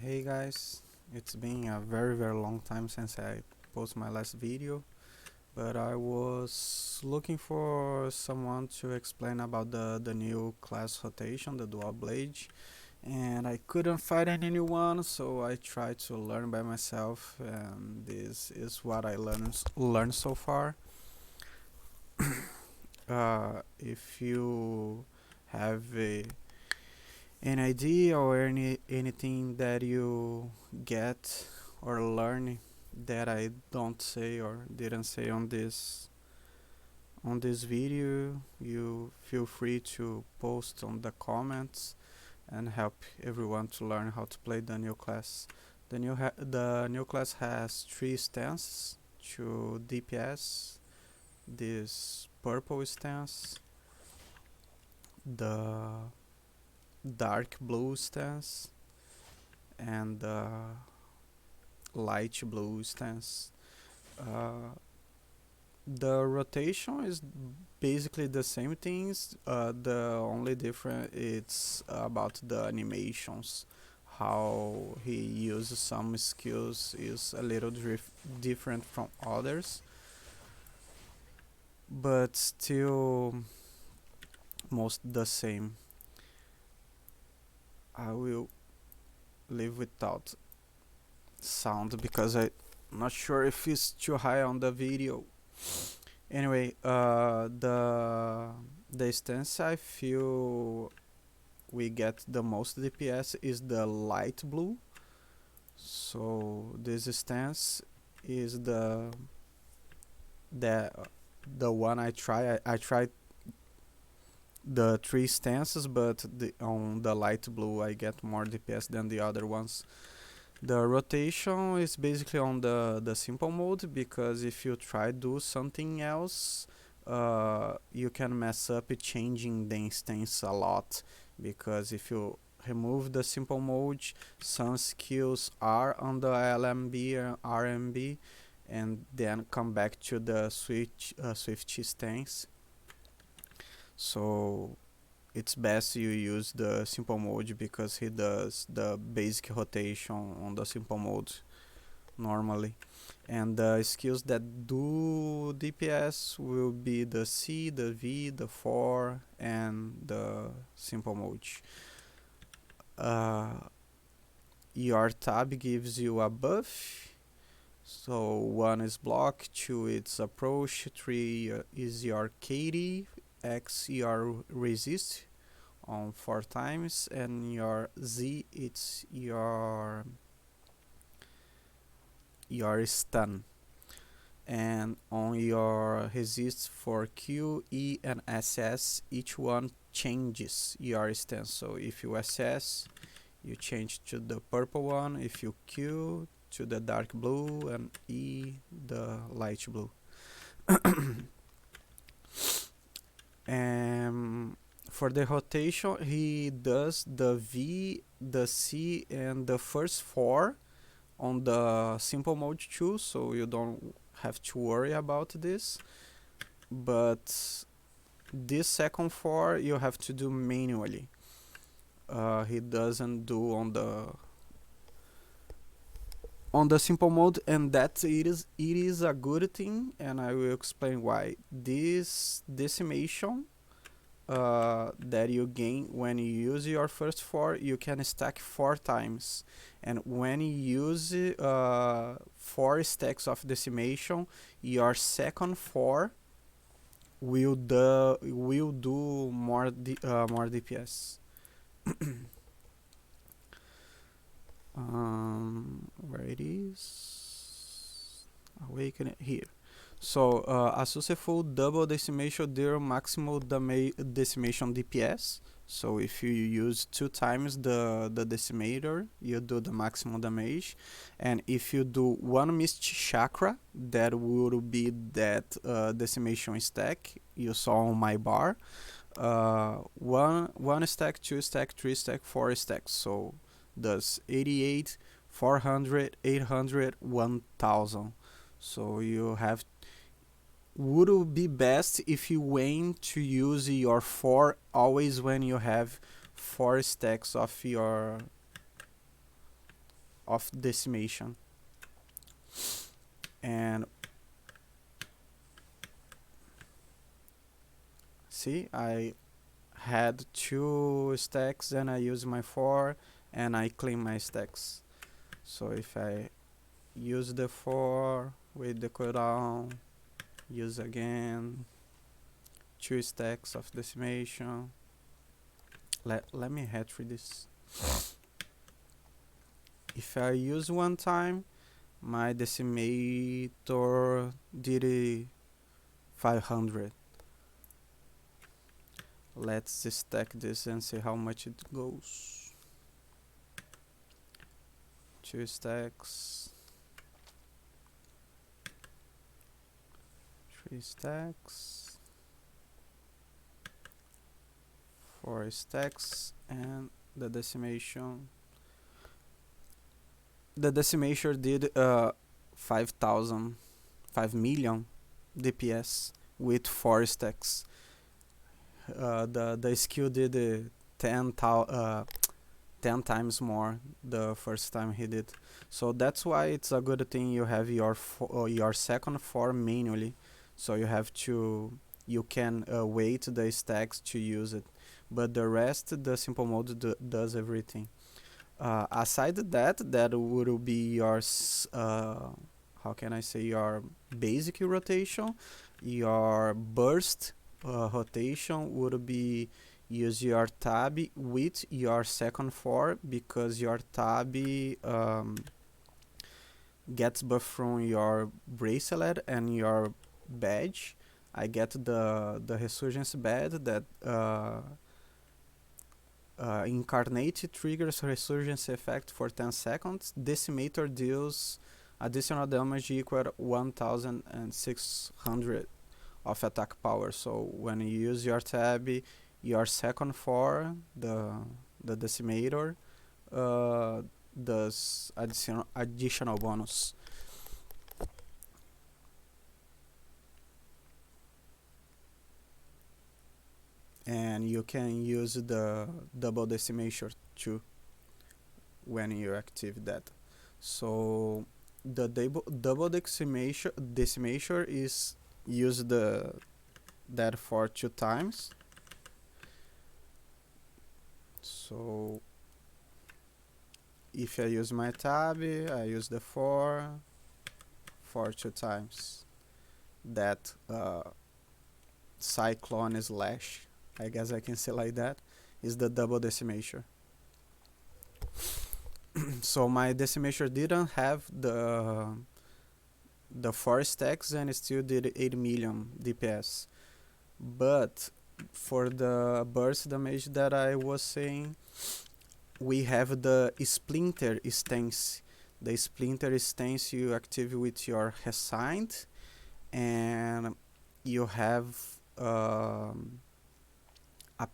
Hey guys, it's been a very long time since I posted my last video, but I was looking for someone to explain about the new class rotation, the dual blade, and I couldn't find anyone, so I tried to learn by myself, and this is what I learned so far. If you have an idea or anything that you get or learn that I don't say or didn't say on this video, you feel free to post on the comments and help everyone to learn how to play the new class. The new class has 3 stances: to DPS, this purple stance, the dark blue stance, and the light blue stance. Uh, the rotation is basically the same things. The only difference it's about the animations. How he uses some skills is a little different from others, but still most the same. I will leave without sound because I'm not sure if it's too high on the video. Anyway, the stance I feel we get the most DPS is the light blue. So this stance is the the one I try. I tried the 3 stances, but on the light blue I get more DPS than the other ones. The rotation is basically on the simple mode, because if you try do something else, you can mess up changing the instance a lot, because if you remove the simple mode, some skills are on the LMB or RMB and then come back to the Swift stance. So it's best you use the simple mode, because he does the basic rotation on the simple mode normally. And the skills that do DPS will be the C, the V, the 4, and the simple mode. Uh, your tab gives you a buff. So 1 is block, 2 it's approach, 3 is your KD, X your resist on 4 times, and your Z it's your stun. And on your resists for Q, E, and SS, each one changes your stance. So if you SS, you change to the purple one. If you Q, to the dark blue, and E, the light blue. For the rotation, he does the V, the C, and the first 4 on the simple mode too, so you don't have to worry about this. But this second 4 you have to do manually. He doesn't do on the simple mode, and that it is a good thing, and I will explain why. This decimation that you gain when you use your first 4, you can stack 4 times, and when you use 4 stacks of decimation, your second 4 will do more DPS. Where it is? Awaken it here. So a successful double decimation deal maximal decimation DPS. So if you use 2 times the decimator, you do the maximum damage. And if you do 1 missed chakra, that would be that decimation stack you saw on my bar. One stack, 2 stack, 3 stack, 4 stacks. So does 88, 400, 800, 1000. So you have, would be best if you aim to use your 4 always when you have 4 stacks of your of decimation. And see, I had 2 stacks, then I use my 4 and I clean my stacks. So if I use the 4 with the cooldown, use again, 2 stacks of decimation. Let me head through this. If I use 1 time, my decimator did 500. Let's stack this and see how much it goes. 2 stacks, 3 stacks, 4 stacks, and the decimation. The decimator did 5 million DPS with 4 stacks. The skill did 10 times more the first time he did. So that's why it's a good thing you have your second 4 manually. So you can wait the stacks to use it. But the rest, the simple mode does everything. Aside that would be your how can I say, your basic rotation. Your burst rotation would be use your tab with your second 4, because your tab gets buff from your bracelet and your badge. I get the resurgence badge that incarnate triggers resurgence effect for 10 seconds. Decimator deals additional damage equal 1600 of attack power. So when you use your tab, your second 4, the decimator, does additional bonus. And you can use the double decimator too when you activate that. So the double decimator is use that for 2 times. So if I use my tab, I use the 4 for 2 times. That cyclone slash, I guess I can say like that, is the double decimator. So my decimator didn't have the 4 stacks and it still did 8 million DPS. But for the burst damage that I was saying, we have the splinter stance. The splinter stance you activate with your resigned, and you have a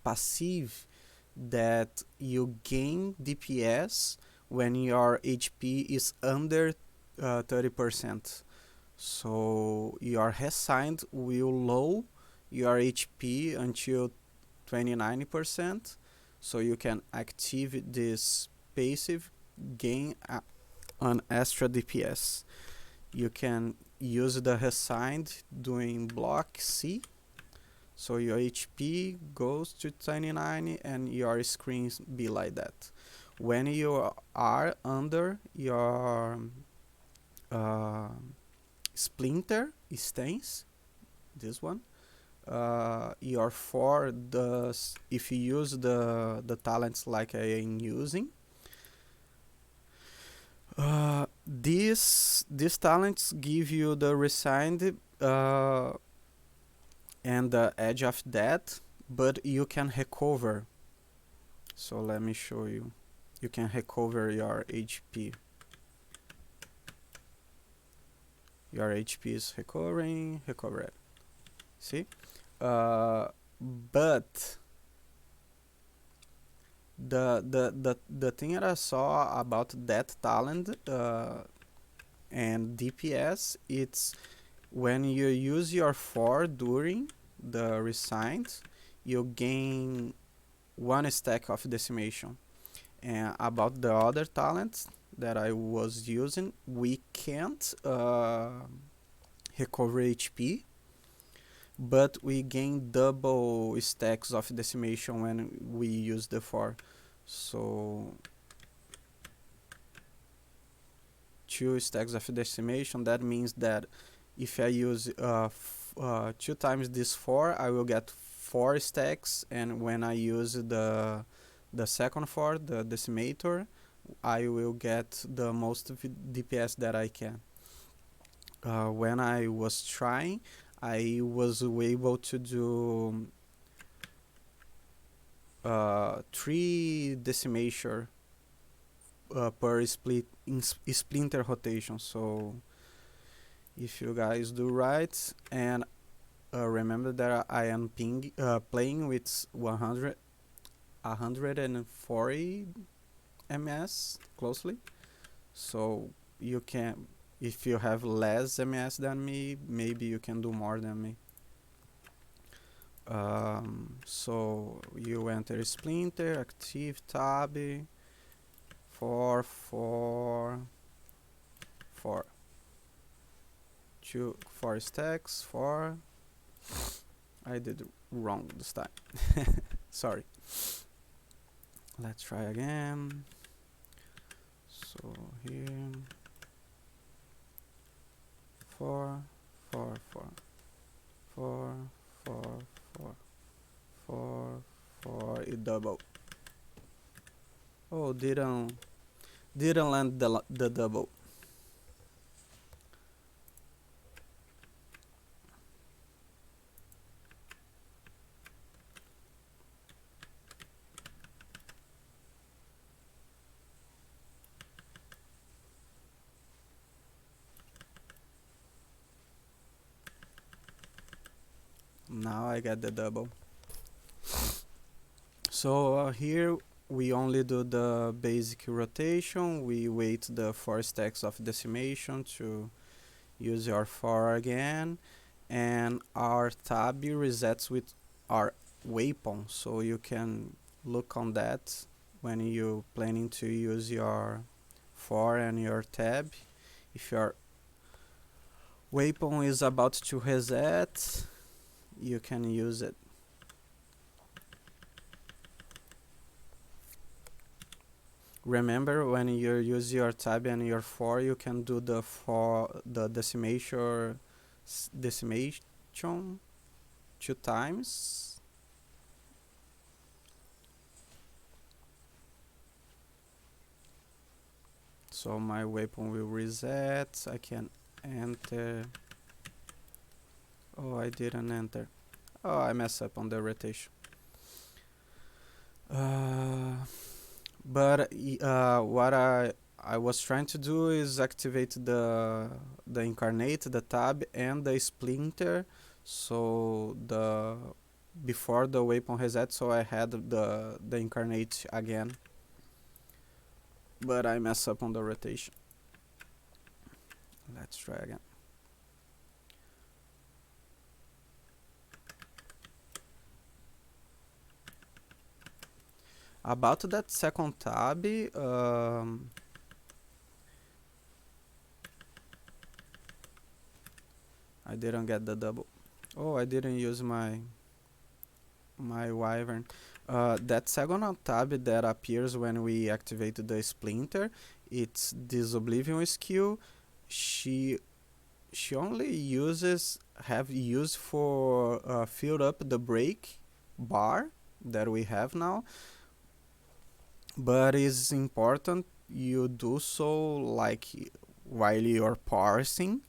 passive that you gain DPS when your HP is under 30%. So your resigned will low your HP until 29%. So you can activate this passive, gain an extra DPS. You can use the resigned doing block C. So your HP goes to 29 and your screens be like that. When you are under your splinter stance, this one, your 4 does, if you use the talents like I am using, these talents give you the resigned and the edge of that, but you can recover. So let me show you. You can recover your HP. Your HP is recovered. See? But the thing that I saw about that talent and DPS, it's when you use your 4 during the resigned, you gain 1 stack of decimation. And about the other talents, that I was using, we can't recover HP, but we gain double stacks of decimation when we use the for. So 2 stacks of decimation, that means that if I use 2 times this 4, I will get 4 stacks, and when I use the second 4, the decimator, I will get the most DPS that I can. When I was trying, I was able to do 3 decimation per splinter rotation. So if you guys do right, and remember that I am playing with 140 ms closely, so you can, if you have less ms than me, maybe you can do more than me. So you enter splinter, active tab, 4 4 4 2 4 stacks, 4. I did wrong this time. Sorry. Let's try again. So here 4 4 4 4 4 4 4 4. It double. Oh, didn't land the double. Now I get the double. So here we only do the basic rotation. We wait the 4 stacks of decimation to use your 4 again, and our tab resets with our weapon, so you can look on that when you planning to use your 4 and your tab. If your weapon is about to reset, you can use it. Remember, when you use your tab and your 4, you can do the decimation 2 times. So my weapon will reset. I can enter. Oh, I didn't enter. Oh, I messed up on the rotation. But what I was trying to do is activate the incarnate, the tab, and the splinter, so the before the weapon reset, so I had the incarnate again. But I messed up on the rotation. Let's try again. About that second tab, I didn't get the double. Oh, I didn't use my wyvern. That second tab that appears when we activate the splinter, it's this oblivion skill. She only have used for fill up the break bar that we have now, but it's important you do so like while you're parsing,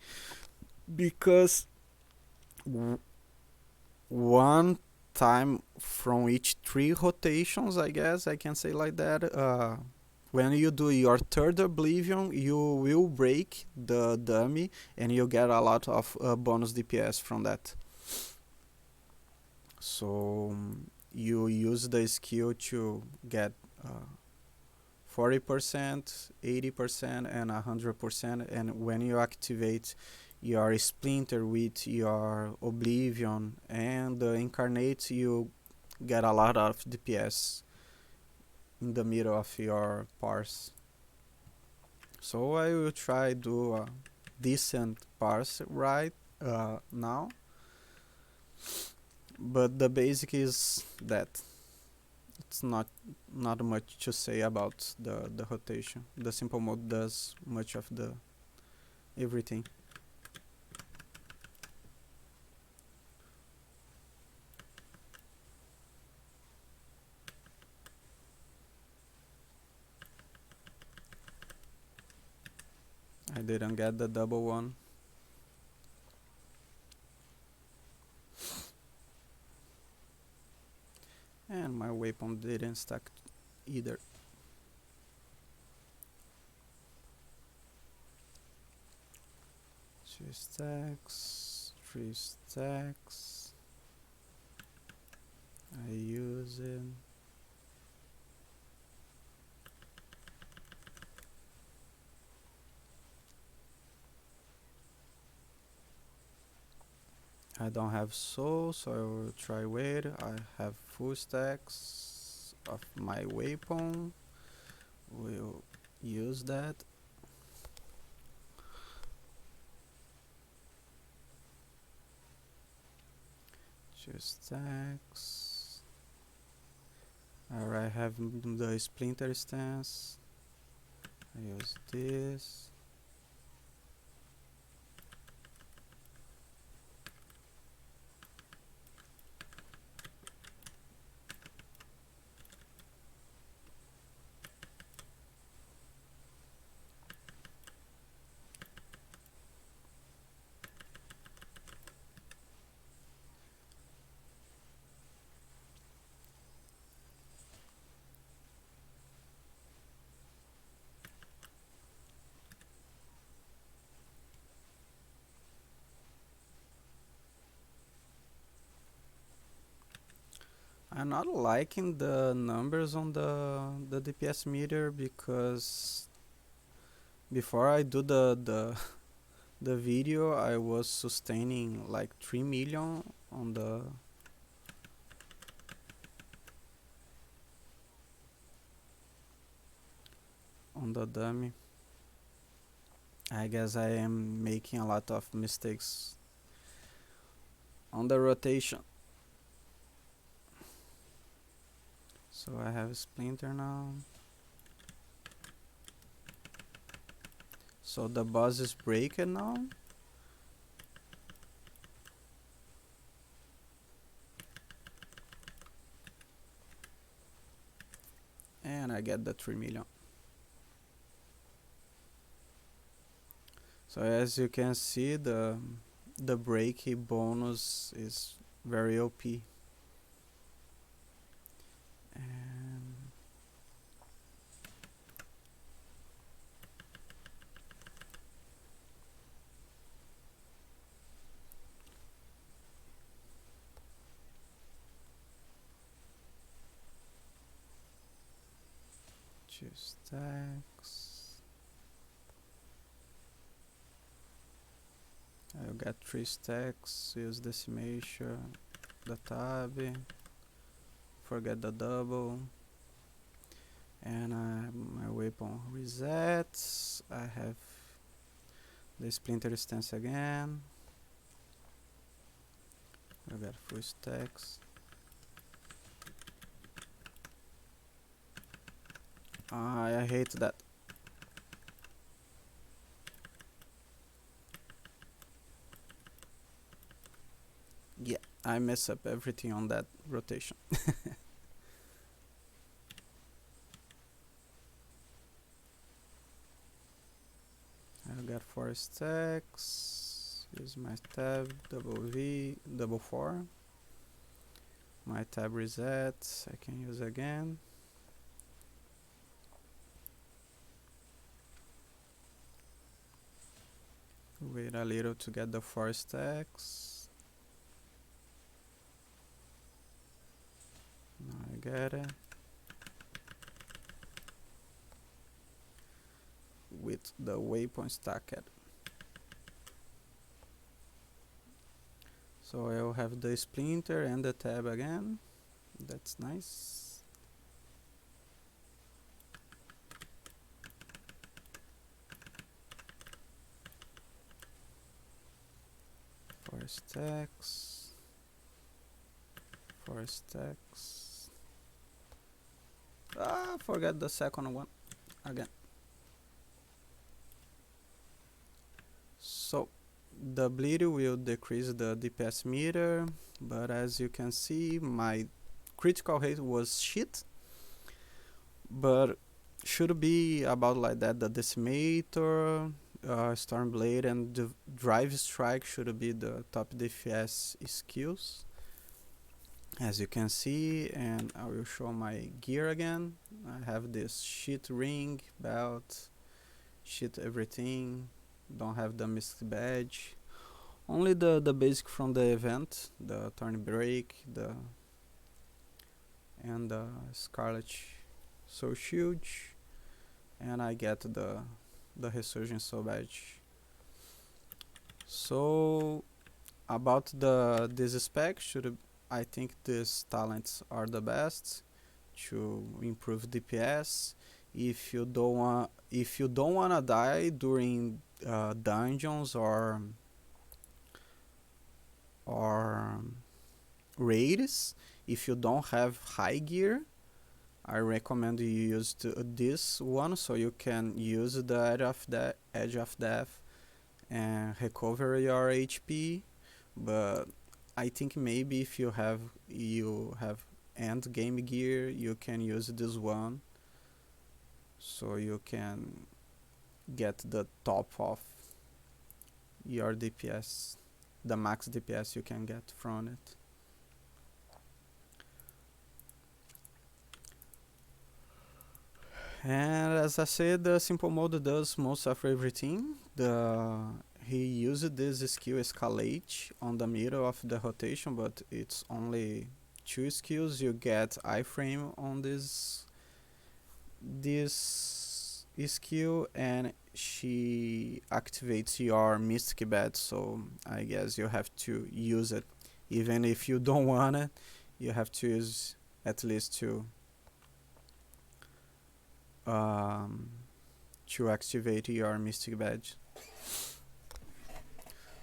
because one time from each 3 rotations, I guess I can say like that, when you do your third oblivion, you will break the dummy and you get a lot of bonus DPS from that. So you use the skill to get 40%, 80%, and 100%, and when you activate your splinter with your oblivion and the incarnate, you get a lot of DPS in the middle of your parse. So I will try do a decent parse right now, but the basic is that it's not much to say about the rotation. The simple mode does much of the everything. I didn't get the double one. And my weapon didn't stack either. Two stacks, three stacks. I use it. I don't have soul, so I will try wait. I have full stacks of my weapon. We'll use that. Two stacks. Alright, I have the splinter stance. I use this. I'm not liking the numbers on the DPS meter because before I do the video I was sustaining like 3 million on the dummy. I guess I am making a lot of mistakes on the rotation. So I have a splinter now. So the boss is breaking now. And I get the 3 million. So as you can see, the break bonus is very OP. And two stacks. I'll get 3 stacks, use decimation, the tab, forget the double, and my weapon resets. I have the splinter stance again. I got 4 stacks. I hate that. Yeah, I mess up everything on that rotation. I got 4 stacks. Use my tab, double V, double 4. My tab resets, I can use again. Wait a little to get the 4 stacks. Now I get it. With the waypoint stacked. So I'll have the splinter and the tab again. That's nice. stacks, 4 stacks. Forget the second one again. So the bleed will decrease the DPS meter, but as you can see, my critical hit was shit. But should be about like that. The decimator, Stormblade, and the drive strike should be the top DPS skills, as you can see. And I will show my gear again. I have this shit ring, belt, shit everything. Don't have the mystic badge. Only the basic from the event, the turn break, and the scarlet soul shield, and I get the resurgence soul badge. So about this spec, I think these talents are the best to improve DPS. If you don't wanna die during dungeons or raids, if you don't have high gear, I recommend you use this one, so you can use the edge of death and recover your HP. But I think maybe if you have end game gear, you can use this one, so you can get the top of your DPS, the max DPS you can get from it. And as I said, the simple mode does most of everything. He used this skill escalate on the middle of the rotation, but it's only 2 skills. You get iframe on this skill, and she activates your mystic badge, so I guess you have to use it. Even if you don't want it, you have to use at least to activate your mystic badge.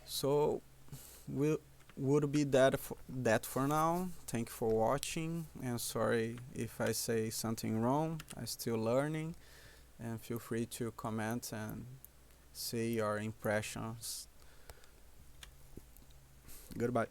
So would be that for now. Thank you for watching, and sorry if I say something wrong. I'm still learning, and feel free to comment and say your impressions. Goodbye.